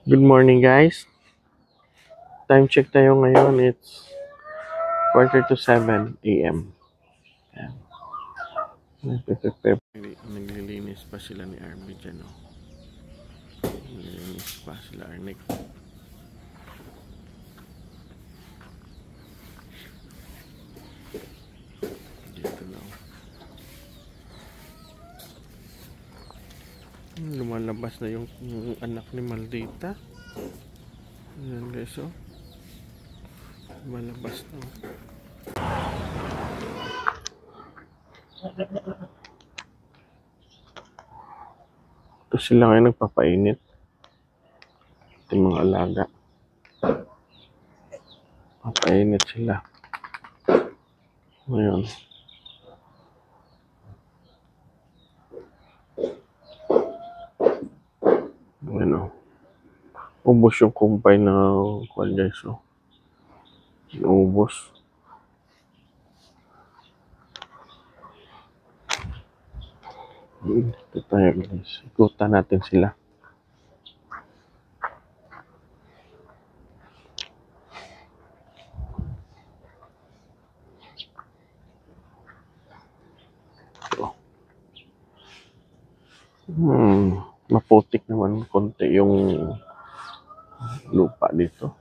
Good morning, guys. Time check tayo ngayon. It's quarter to 7 a.m. Ayan. Nagpe-prepare. Naglilinis pa sila ni Army dyan, oh. Naglilinis pa sila, Arnick. Dito na, oh. Lumalabas na yung anak ni Maldita. Ayan, guys, oh. Lumalabas na, oh. Ito sila ngayon nagpapainit. Ito yung mga alaga. Papainit sila. Ngayon. Ano. Ubos yung kumpay na kuwan, guys, oh. Ubos. Ito tayo, guys. Ikutan natin sila. Maputik naman konti yung lupa dito.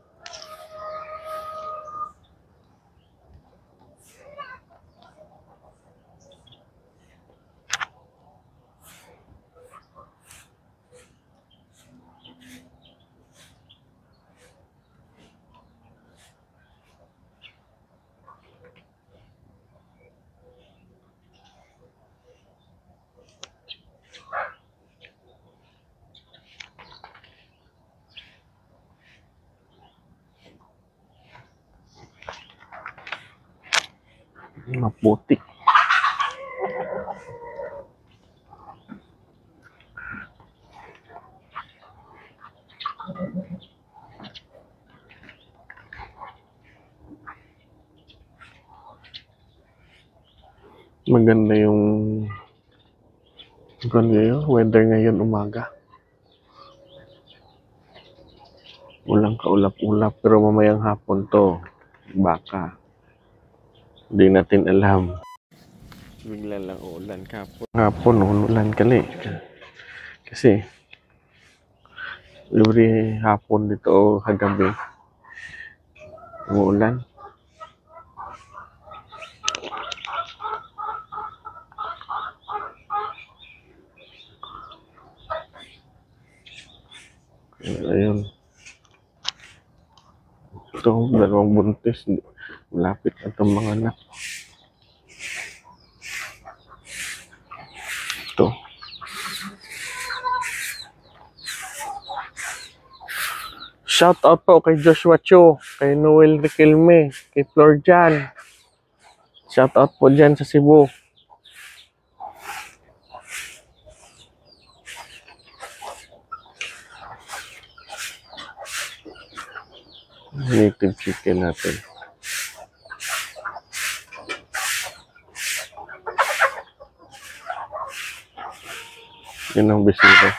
Maputik. Maganda yung weather ngayon umaga. Walang kaulap-ulap pero mamayang hapon to baka. Hindi natin alam. Bigla lang uulan kahapon. Hapon uulan kali. Kasi libre hapon dito o kagabi. Uulan. Ayun. Ito, dalawang buntis. Malapit na itong mga anak. Ito. Shout out po kay Joshua Cho, kay Noel Riquelme, kay Flor Jan. Shout out po dyan sa Cebu. Native chicken natin. Yun ang bisita.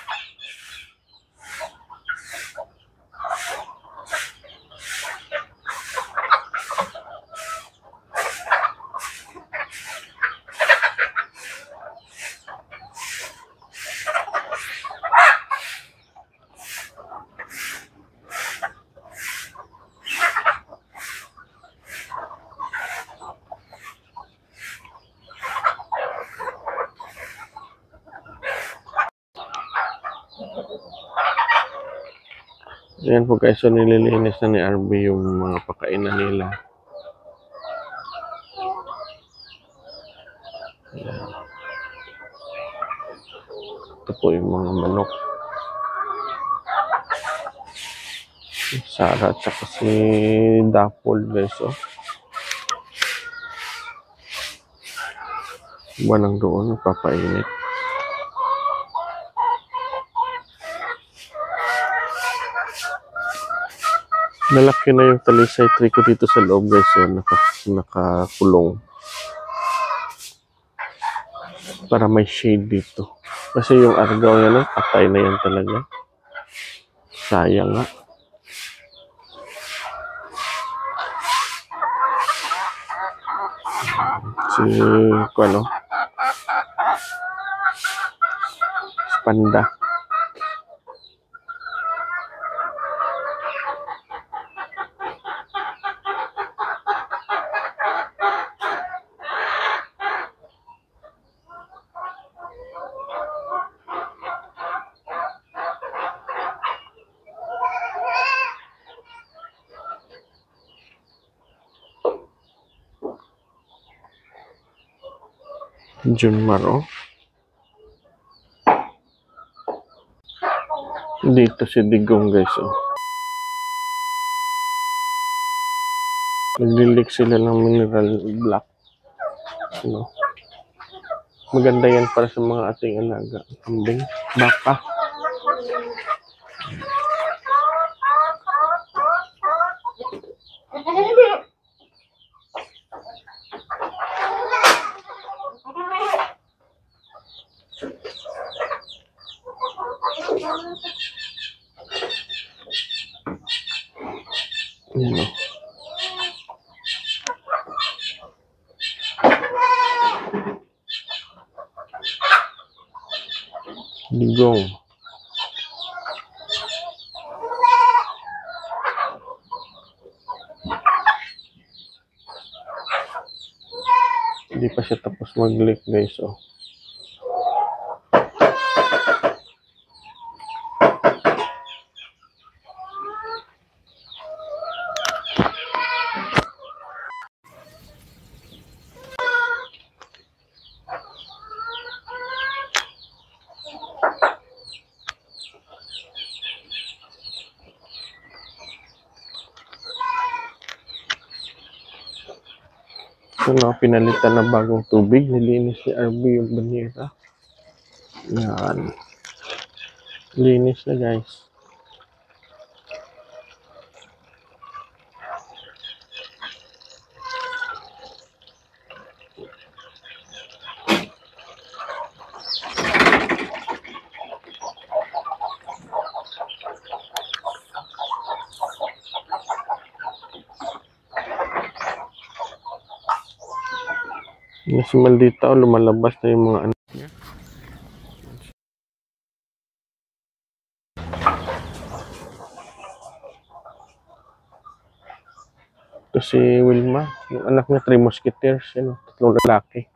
Ayan po guys, so nililinis na ni RB yung mga pakainan nila. Ayan. Ito po yung mga manok. Sarah at saka si Dapol guys, oh. Iba lang doon, papainit. Nalaki na yung talisay tree ko dito sa loob guys, so nakakulong. Para may shade dito. Kasi yung argaw yan, patay na yan talaga. Sayang nga. Si, ano? Panda. Junmar, oh. Dito si Digong, guys, oh. Naglilik sila ng mineral black. Ano? Maganda yan para sa mga ating alaga. Kambing, baka. Ano? Digong. Hindi pa siya tapos mag-lick, guys, oh. So, no, pinalitan na bagong tubig. Nilinis ni RB yung banyera. Yan. Linis na, guys. Si Maldita, lumalabas na yung mga anak niya. Ito si Wilma, yung anak niya, 3 musketeers, yun, 3 lalaki.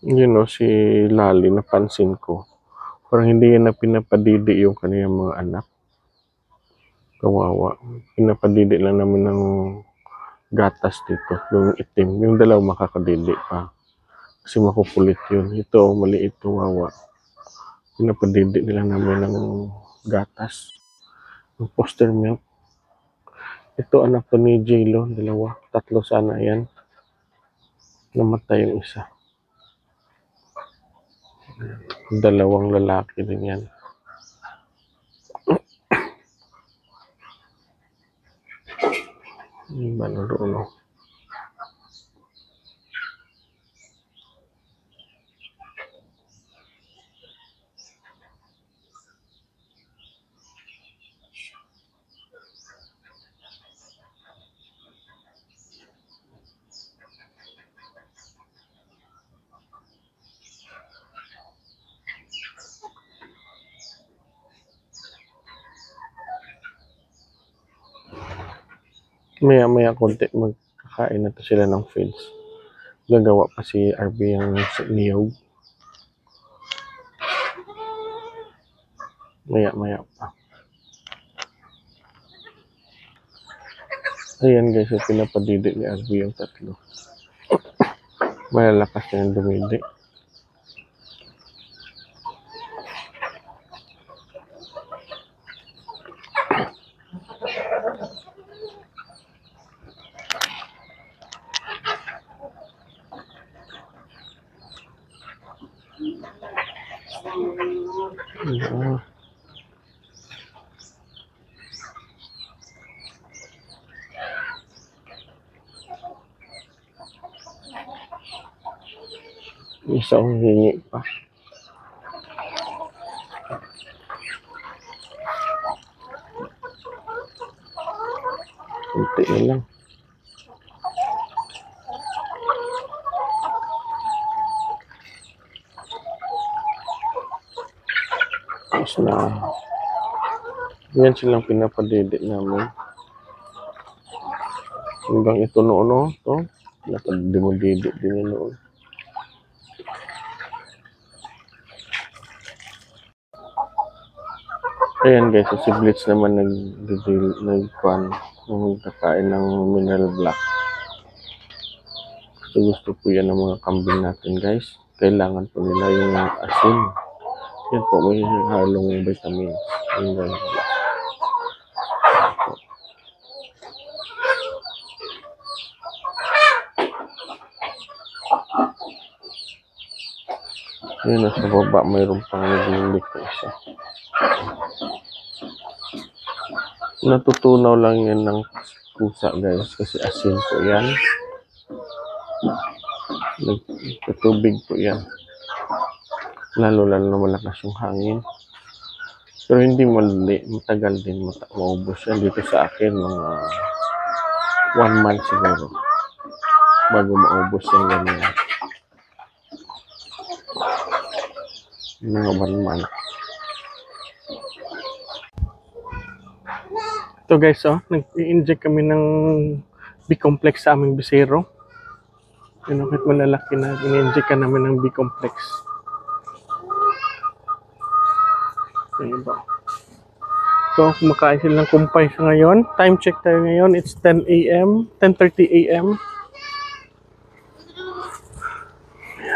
Yun, no, si Lali, napansin ko. Parang hindi yan na pinapadidi yung kaniyang mga anak. Kawawa. Pinapadidi lang namin ng gatas dito. Yung itim. Yung dalawa makakadidi pa. Kasi makukulit yun. Ito, maliit, kawawa. Pinapadidi nila namin ng gatas. Yung poster milk. Ito, anak to ni J-Lo. 2. 3 sana yan. Namatay yung isa. 2 lalaki din yan. Ano doon, no? Maya-maya konti magkakain na to sila ng feeds. Gagawa pa si RB yung niyog. Maya-maya pa. Ayan, guys, yung pinapadidi ni RB yung 3. Malalakas na yung dumidi. Ah, isang hingi pa. Kunti na lang. Tapos na. Yan silang pinapadede namin. Hanggang ito noon, no? Ito. Nakadimodede din yun noon. Ayan guys, so si Blitz naman nagkakain ng mineral black. Gusto po yan ng mga kambing natin guys. Kailangan po nila yung asin. Yan po, may halong vitamins. Mineral black. Yan, nasa baba, mayroon pang naglilik na isa. Natutunaw lang yan ng pusa guys, kasi asin po yan. Nagtutubig po yan. Lalo na malakas yung hangin. Pero hindi matagal din maubos yan. Dito sa akin, mga 1 month siguro. Bago maubos yung ganyan. Mga 1 month. Ito guys, oh, nag-i-inject kami ng B-complex sa aming bisero. Yun, kahit malalaki na, in-inject ka namin ng B-complex. Ayun ba? So, kumakain sila ng kumpay sa ngayon. Time check tayo ngayon. It's 10 a.m. 10:30 a.m.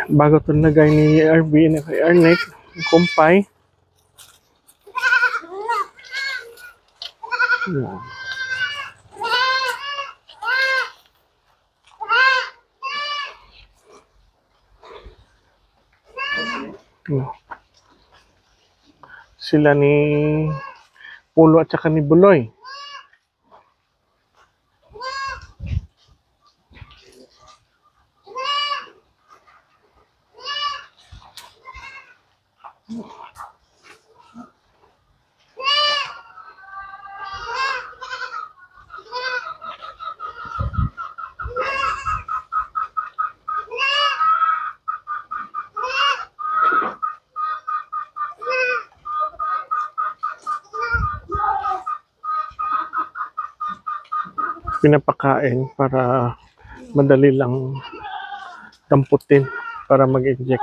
Bago ito nagay ni RB na kay Arnek, yung kumpay. Yeah. Sila ni Pulo at saka ni Buloy. Pinapakain para madali lang damputin para mag-inject.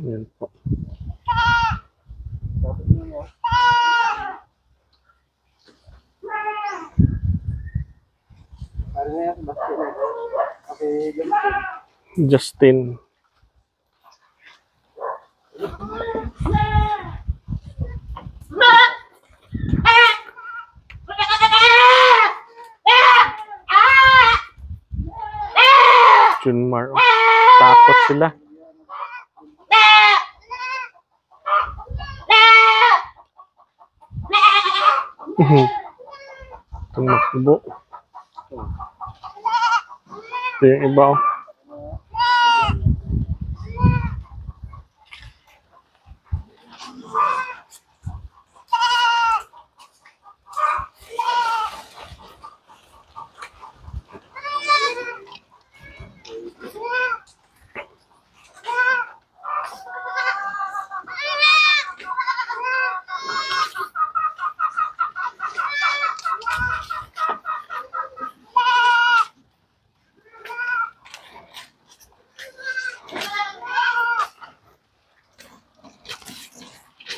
Yan po. Justin. Junmar. Oh. Takot sila. Tumakbo. Ito yung iba. Oh.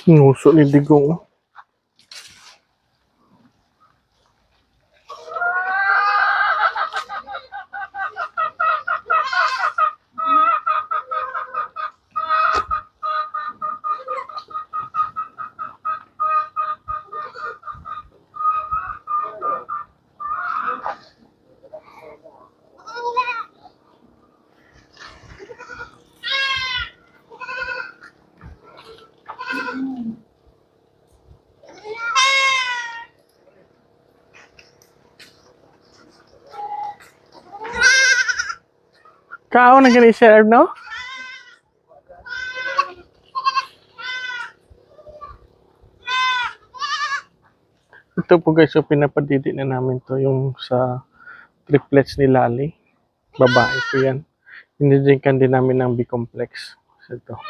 Nuso ni Digong. Kao na gani Sir no? Ito po guys, so pinapadidi na namin to yung sa triplets ni Lali. Babae po yan. Dinidinkan din namin ng B-complex. So ito.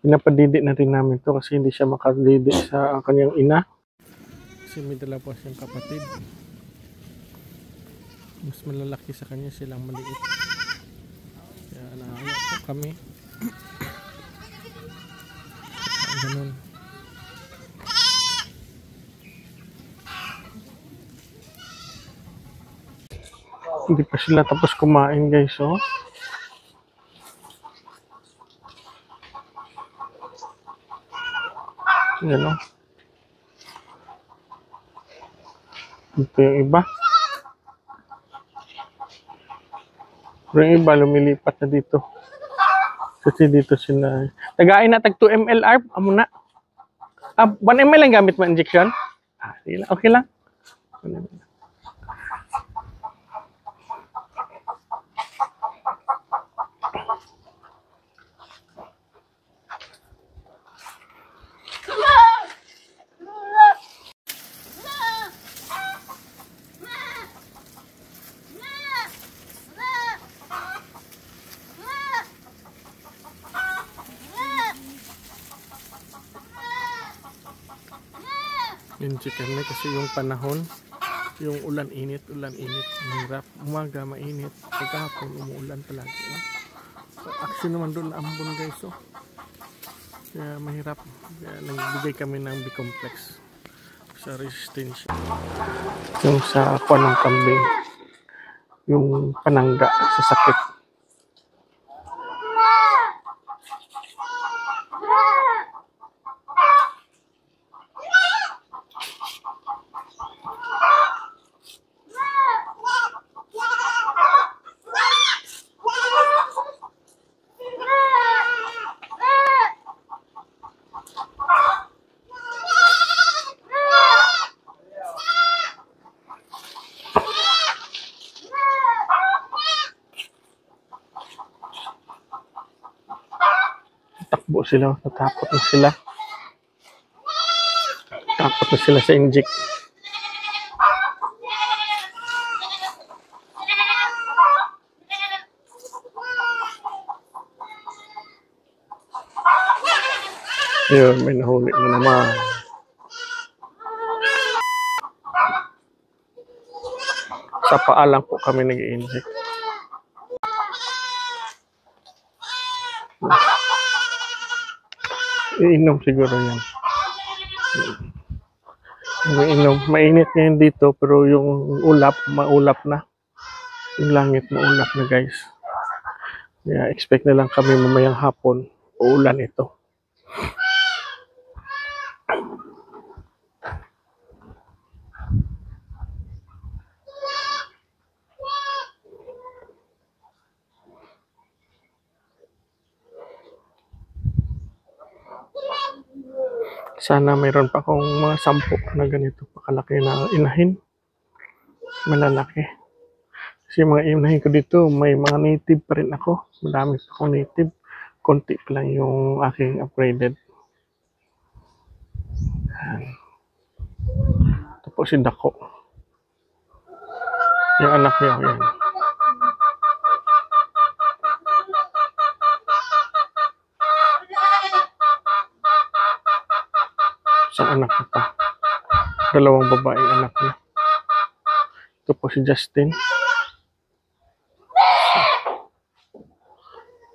Pinapadidi na rin namin to kasi hindi siya makadidi sa kanyang ina. Kasi may dala po siyang kapatid. Mas malalaki sa kanya, silang maliit. Kaya naawa po kami. Ganun. Hindi pa sila tapos kumain guys, oh. Yan, oh. Ito yung iba. Pero yung iba lumilipat na dito. Kasi dito sila. Tagain na tag 2 ml ARP. Amo na. 1 ml lang gamit mo injection? Sige lang. Okay lang. Yung chicken na kasi yung panahon, yung ulan init, mahirap. Umaga mainit, pagkahapon umuulan palagi. No? So, action naman doon ambon guys, oh. Kaya mahirap. Kaya nagbigay kami ng B-complex sa resistance. Yung sa ng kambing, yung panangga sa sakit. Takbo sila, natakot na sila. Takot na sila sa inject. Yun, may nahuli na naman. Sa paa lang po kami nag-i-inject. Iinom siguro yan. Iinom. Mainit ngayon dito pero yung ulap, maulap na. Yung langit maulap na guys. Kaya expect na lang kami mamayang hapon. Uulan ito. Sana mayroon pa akong mga 10 na ganito pakalaki na inahin. Malalaki. Kasi mga inahin ko dito, may mga native pa rin ako. Madami pa akong native. Konti pa lang yung aking upgraded. Ito po si Dako. Yung anak niya, yan. Isang anak na pa. 2 babaeng anak niya. Ito po si Justin.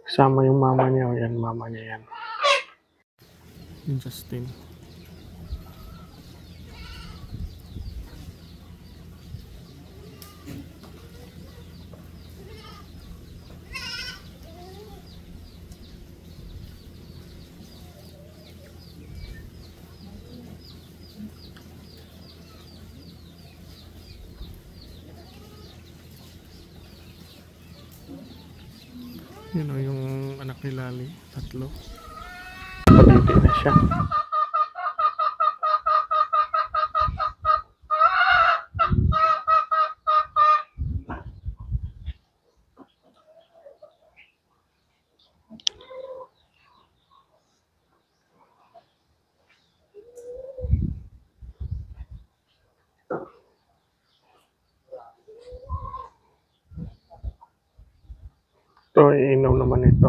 Kasama yung mama niya. O yan, mama niya yan. Yung Justin. Yun o, yung anak ni Lali, 3. Paliti na siya. Ito, iinom naman ito.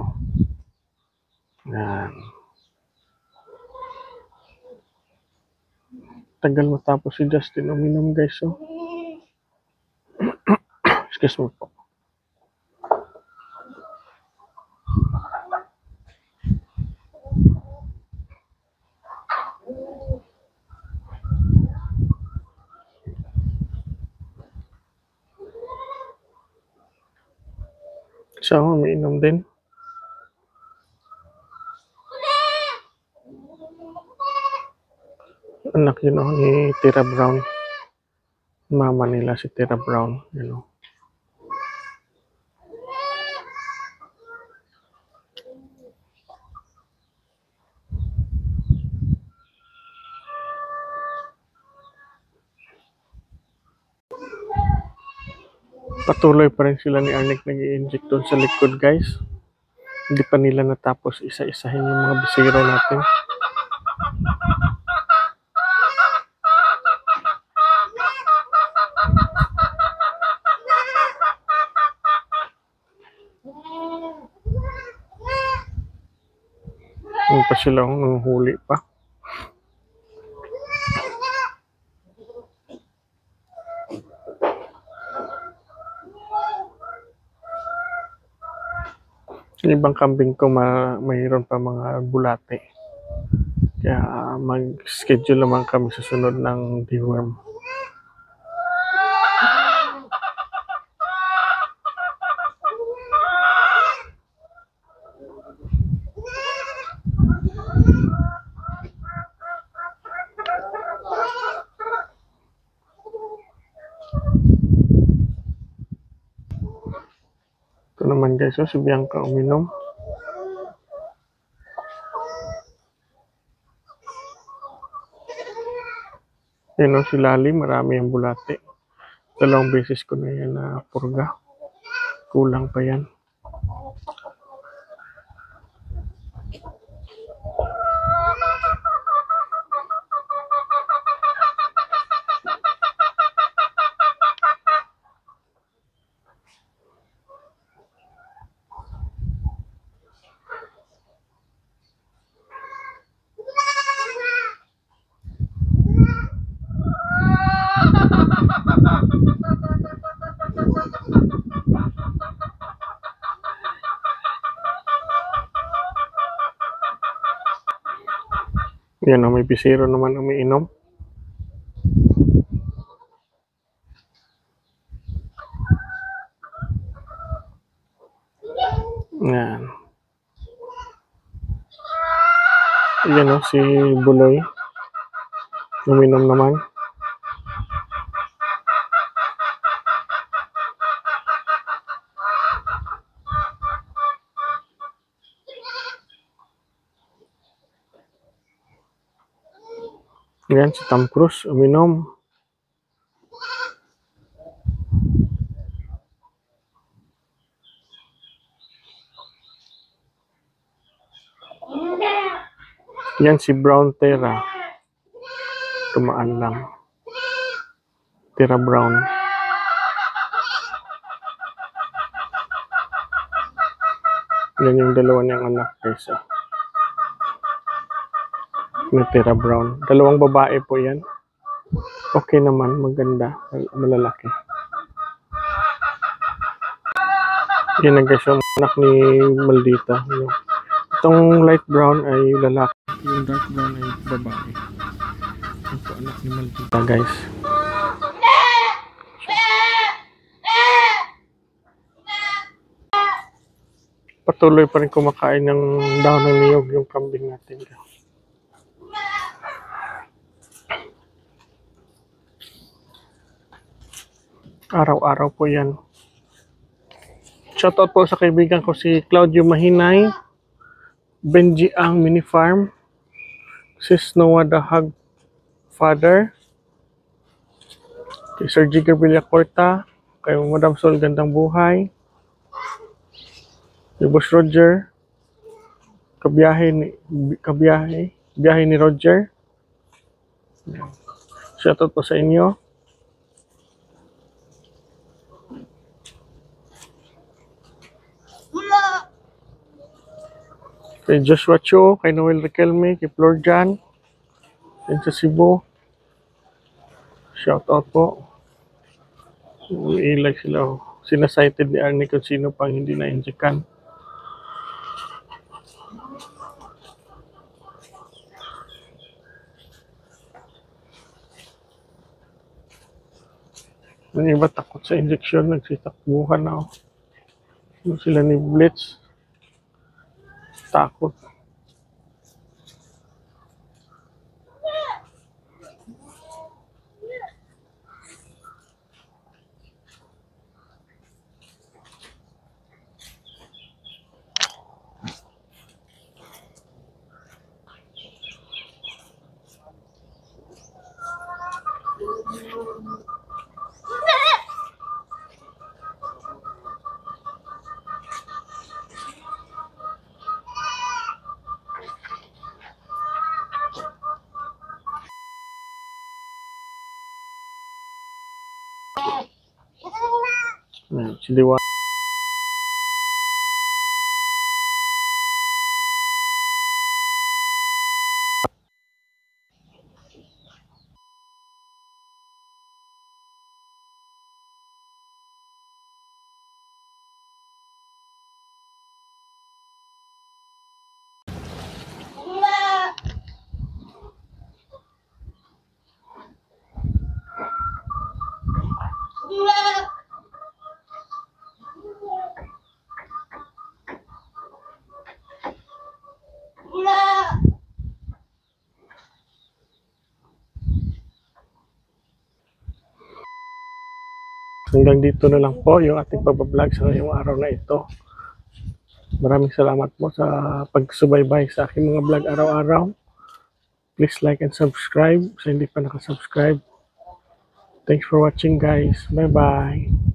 Yan. Tagal matapos si Justin uminom, guys. Oh. Excuse me po. Siya, umiinom din. Anak yun, oh, ni Tira Brown. Mama nila si Tira Brown. You know. Patuloy pa rin sila ni Arnick nag-i-inject doon sa likod, guys. Hindi pa nila natapos isa-isahin yung mga bisiro natin. Hindi pa sila nanghuli pa. Yung ibang kambing ko mayroon pa mga bulate. Kaya mag-schedule naman kami sa sunod ng deworm. Ito naman, guys, oh, si Bianca uminom. Yan, oh, si Lali, marami ang bulate. 2 beses ko na yan na purga. Kulang pa yan. Yan, oh, may bisiro naman umiinom. Yan. Yan, oh, si Buloy. Uminom naman. Yan, si Tom Cruise uminom. Yan, si Brown Tera. Tumaan lang. Tera Brown. Yan yung dalawa niyang anak, guys. Ni Tera Brown. 2 babae po yan. Okay naman, maganda. Malalaki. Yan ang, guys, yung anak ni Maldita. Itong light brown ay lalaki. Yung dark brown ay babae. Ito anak ni Maldita, guys. Patuloy pa rin kumakain ng dahon ng niyog yung kambing natin. Araw-araw po yan. Shoutout po sa kaibigan ko si Claudio Mahinay, Benji Ang Mini Farm, Sis Noah the Hug Father, kay Sir Jigger Villacorta, kay Madam Sol Gandang Buhay, kay Boss Roger, biyahe ni Roger. Shoutout po sa inyo. Kay Joshua Cho, kay Noel Riquelme, kay Flor Jan, yan sa Cebu. Shout out po. Umiilag sila. Oh. Sinasighted ni Arnie kung sino pang hindi na-injekan. Yung iba takot sa injection, nagsitakbuhan na. Oh. Yung sila ni Blitz. Takot. Si Liwa. Hanggang dito na lang po yung ating pagbablog sa ngayong araw na ito. Maraming salamat po sa pagsubaybay sa aking mga vlog araw-araw. Please like and subscribe sa hindi pa nakasubscribe. Thanks for watching guys. Bye-bye.